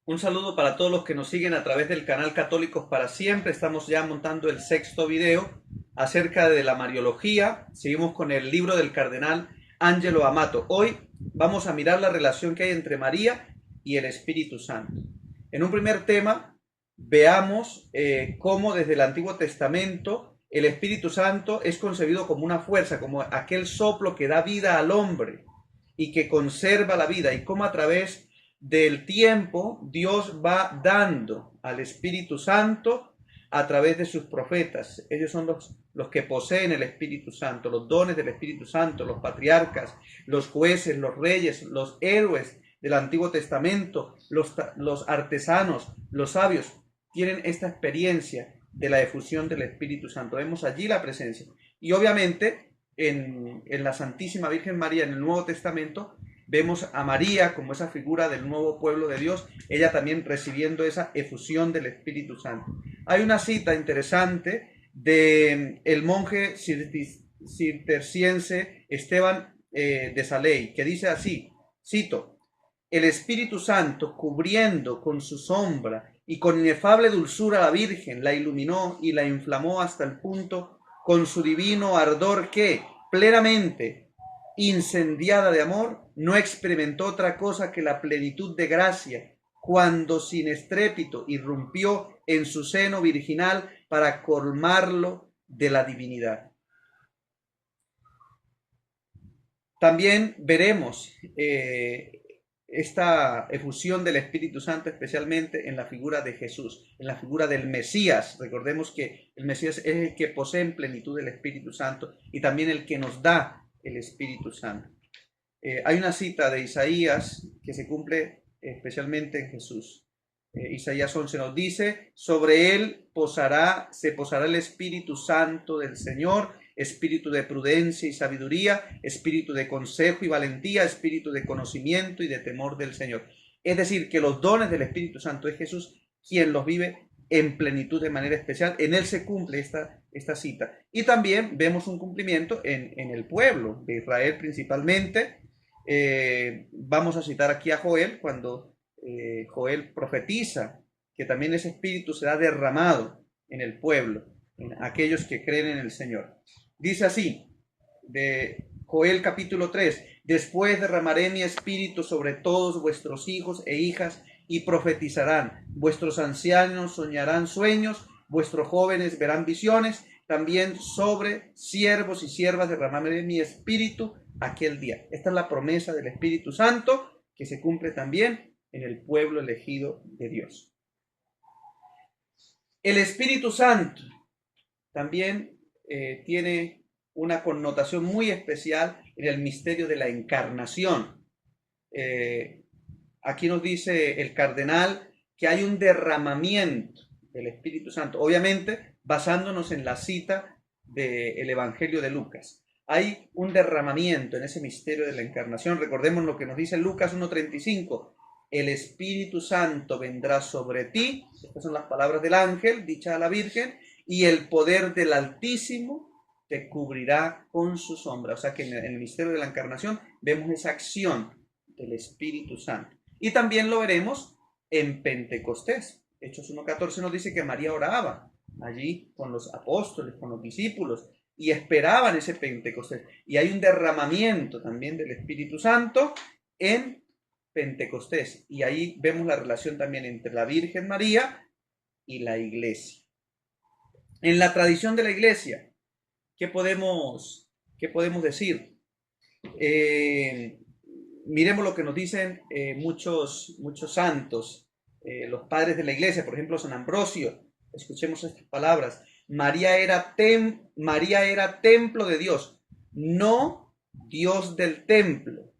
Un saludo para todos los que nos siguen a través del canal Católicos para Siempre. Estamos ya montando el sexto video acerca de la Mariología. Seguimos con el libro del cardenal Angelo Amato. Hoy vamos a mirar la relación que hay entre María y el Espíritu Santo. En un primer tema, veamos cómo desde el Antiguo Testamento el Espíritu Santo es concebido como una fuerza, como aquel soplo que da vida al hombre y que conserva la vida, y cómo a través del tiempo Dios va dando al Espíritu Santo a través de sus profetas. Ellos son los que poseen el Espíritu Santo, los dones del Espíritu Santo, los patriarcas, los jueces, los reyes, los héroes del Antiguo Testamento, los artesanos, los sabios, tienen esta experiencia de la efusión del Espíritu Santo. Vemos allí la presencia. Y obviamente en la Santísima Virgen María, en el Nuevo Testamento, vemos a María como esa figura del nuevo pueblo de Dios, ella también recibiendo esa efusión del Espíritu Santo. Hay una cita interesante de el monje cisterciense Esteban de Saley, que dice así, cito: el Espíritu Santo, cubriendo con su sombra y con inefable dulzura a la Virgen, la iluminó y la inflamó hasta el punto con su divino ardor que, plenamente incendiada de amor, no experimentó otra cosa que la plenitud de gracia, cuando sin estrépito irrumpió en su seno virginal para colmarlo de la divinidad. También veremos esta efusión del Espíritu Santo, especialmente en la figura de Jesús, en la figura del Mesías. Recordemos que el Mesías es el que posee en plenitud el Espíritu Santo y también el que nos da el Espíritu Santo. Hay una cita de Isaías que se cumple especialmente en Jesús. Isaías 11 nos dice: sobre él se posará el Espíritu Santo del Señor, espíritu de prudencia y sabiduría, espíritu de consejo y valentía, espíritu de conocimiento y de temor del Señor. Es decir, que los dones del Espíritu Santo es Jesús quien los vive en plenitud de manera especial. En él se cumple esta cita. Y también vemos un cumplimiento en el pueblo de Israel principalmente. Vamos a citar aquí a Joel, cuando Joel profetiza que también ese espíritu será derramado en el pueblo, en aquellos que creen en el Señor. Dice así, de Joel capítulo 3, después derramaré mi espíritu sobre todos vuestros hijos e hijas y profetizarán, vuestros ancianos soñarán sueños, vuestros jóvenes verán visiones, también sobre siervos y siervas derramaré mi espíritu aquel día. Esta es la promesa del Espíritu Santo que se cumple también en el pueblo elegido de Dios. El Espíritu Santo también tiene una connotación muy especial en el misterio de la encarnación. Aquí nos dice el cardenal que hay un derramamiento del Espíritu Santo, obviamente basándonos en la cita del Evangelio de Lucas. Hay un derramamiento en ese misterio de la encarnación. Recordemos lo que nos dice Lucas 1:35. El Espíritu Santo vendrá sobre ti. Estas son las palabras del ángel, dichas a la Virgen. Y el poder del Altísimo te cubrirá con su sombra. O sea que en el misterio de la encarnación vemos esa acción del Espíritu Santo. Y también lo veremos en Pentecostés. Hechos 1:14 nos dice que María oraba allí con los apóstoles, con los discípulos, y esperaban ese Pentecostés. Y hay un derramamiento también del Espíritu Santo en Pentecostés. Y ahí vemos la relación también entre la Virgen María y la Iglesia. En la tradición de la Iglesia, ¿qué podemos decir? Miremos lo que nos dicen muchos santos, los padres de la Iglesia, por ejemplo San Ambrosio. Escuchemos estas palabras: María era templo de Dios, no Dios del templo.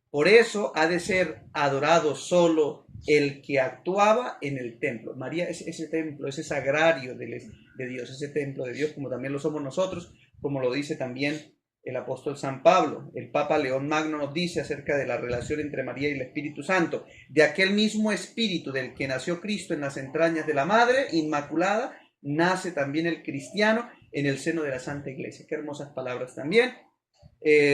Por eso ha de ser adorado solo el que actuaba en el templo. María es ese templo, ese sagrario de Dios, ese templo de Dios, como también lo somos nosotros, como lo dice también el apóstol San Pablo. El Papa León Magno nos dice acerca de la relación entre María y el Espíritu Santo: de aquel mismo Espíritu del que nació Cristo en las entrañas de la Madre Inmaculada, nace también el cristiano en el seno de la Santa Iglesia. Qué hermosas palabras también.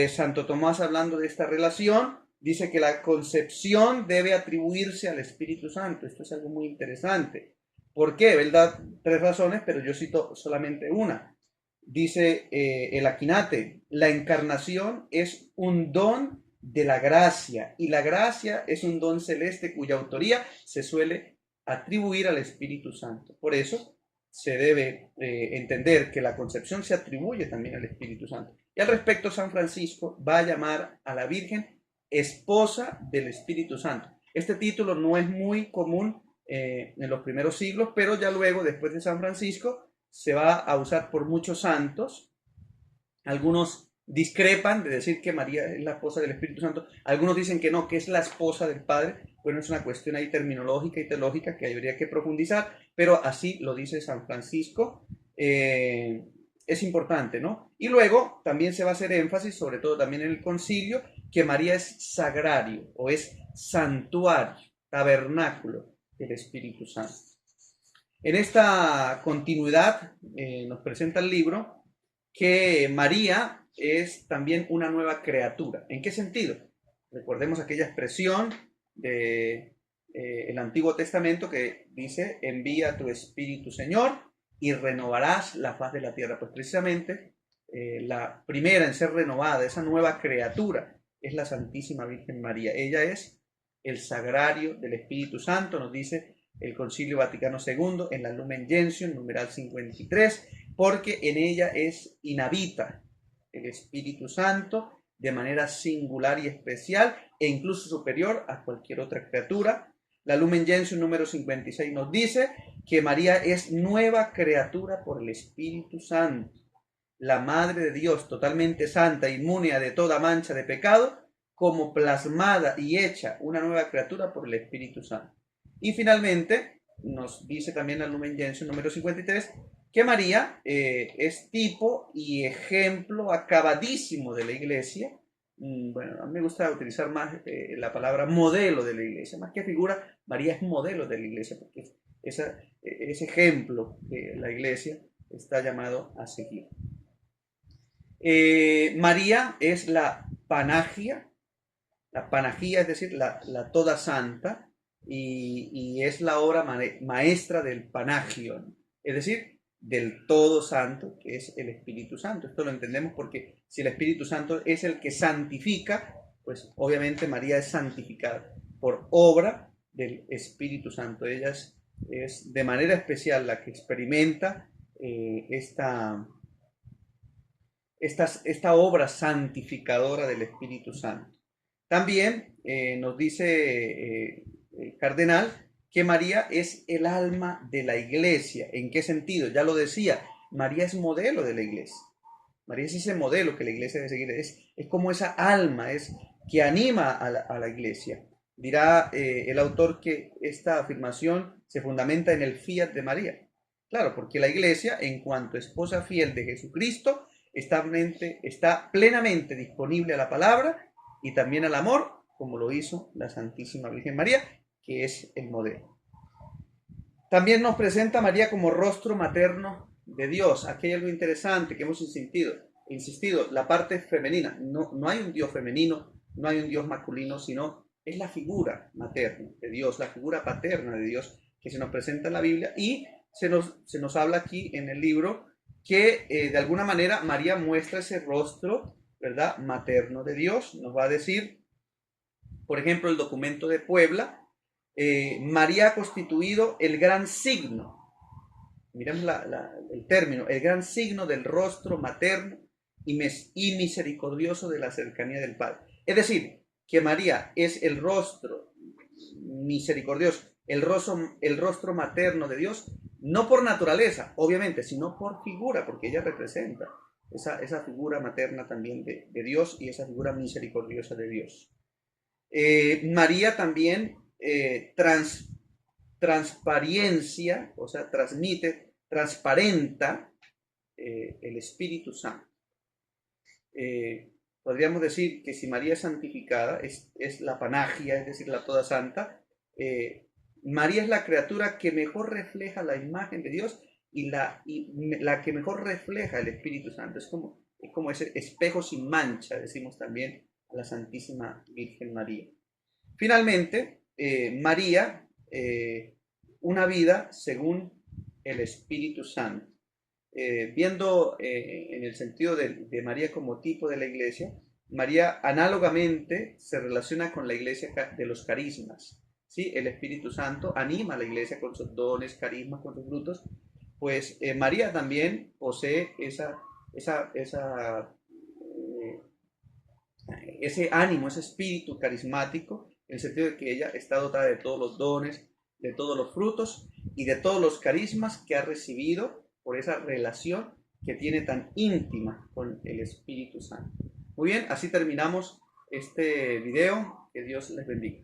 Santo Tomás, hablando de esta relación, dice que la concepción debe atribuirse al Espíritu Santo. Esto es algo muy interesante. ¿Por qué? Él da 3 razones, pero yo cito solamente una. Dice el Aquinate, la encarnación es un don de la gracia, y la gracia es un don celeste cuya autoría se suele atribuir al Espíritu Santo. Por eso se debe entender que la concepción se atribuye también al Espíritu Santo. Y al respecto, San Francisco va a llamar a la Virgen esposa del Espíritu Santo. Este título no es muy común en los primeros siglos, pero ya luego, después de San Francisco, se va a usar por muchos santos. Algunos discrepan de decir que María es la esposa del Espíritu Santo. Algunos dicen que no, que es la esposa del Padre. Bueno, es una cuestión ahí terminológica y teológica que habría que profundizar, pero así lo dice San Francisco. Es importante, ¿no? Y luego también se va a hacer énfasis, sobre todo también en el concilio, que María es sagrario o es santuario, tabernáculo del Espíritu Santo. En esta continuidad nos presenta el libro que María es también una nueva criatura. ¿En qué sentido? Recordemos aquella expresión de el Antiguo Testamento que dice: envía tu Espíritu, Señor, y renovarás la faz de la tierra. Pues precisamente la primera en ser renovada, esa nueva criatura, es la Santísima Virgen María. Ella es el sagrario del Espíritu Santo, nos dice el Concilio Vaticano II en la Lumen Gentium, numeral 53, porque en ella inhabita el Espíritu Santo de manera singular y especial e incluso superior a cualquier otra criatura. La Lumen Gentium número 56 nos dice que María es nueva criatura por el Espíritu Santo, la Madre de Dios, totalmente santa, inmune de toda mancha de pecado, como plasmada y hecha una nueva criatura por el Espíritu Santo. Y finalmente, nos dice también la Lumen Gentium número 53, que María es tipo y ejemplo acabadísimo de la Iglesia. Bueno, a mí me gusta utilizar más la palabra modelo de la Iglesia, más que figura. María es modelo de la Iglesia, porque ese ejemplo que la Iglesia está llamado a seguir. María es la panagia, es decir, la toda santa, y es la obra maestra del panagio, ¿no? Es decir, del todo santo, que es el Espíritu Santo. Esto lo entendemos porque si el Espíritu Santo es el que santifica, pues obviamente María es santificada por obra del Espíritu Santo. Ella es de manera especial la que experimenta esta obra santificadora del Espíritu Santo. También nos dice el cardenal que María es el alma de la Iglesia. ¿En qué sentido? Ya lo decía, María es modelo de la Iglesia. María es ese modelo que la Iglesia debe seguir. Es como esa alma, es que anima a la Iglesia. Dirá el autor que esta afirmación se fundamenta en el fiat de María. Claro, porque la Iglesia, en cuanto esposa fiel de Jesucristo, está plenamente disponible a la palabra y también al amor, como lo hizo la Santísima Virgen María, que es el modelo. También nos presenta a María como rostro materno de Dios. Aquí hay algo interesante que hemos insistido, la parte femenina. No hay un Dios femenino, no hay un Dios masculino, sino es la figura materna de Dios, la figura paterna de Dios que se nos presenta en la Biblia, y se nos habla aquí en el libro que de alguna manera María muestra ese rostro, ¿verdad?, materno de Dios. Nos va a decir, por ejemplo, el documento de Puebla, María ha constituido el gran signo, miremos el término, el gran signo del rostro materno y misericordioso de la cercanía del Padre. Es decir, que María es el rostro misericordioso, el rostro materno de Dios, no por naturaleza, obviamente, sino por figura, porque ella representa esa figura materna también de Dios y esa figura misericordiosa de Dios. María también transparencia, o sea, transparenta el Espíritu Santo. Podríamos decir que si María es santificada, es la panagia, es decir, la toda santa, María es la criatura que mejor refleja la imagen de Dios y la que mejor refleja el Espíritu Santo. Es como ese espejo sin mancha, decimos también a la Santísima Virgen María. Finalmente, María, una vida según el Espíritu Santo. Viendo en el sentido de María como tipo de la iglesia, María análogamente se relaciona con la iglesia de los carismas. ¿Sí? El Espíritu Santo anima a la iglesia con sus dones, carismas, con sus frutos. Pues María también posee ese ánimo, ese espíritu carismático, en el sentido de que ella está dotada de todos los dones, de todos los frutos y de todos los carismas que ha recibido por esa relación que tiene tan íntima con el Espíritu Santo. Muy bien, así terminamos este video. Que Dios les bendiga.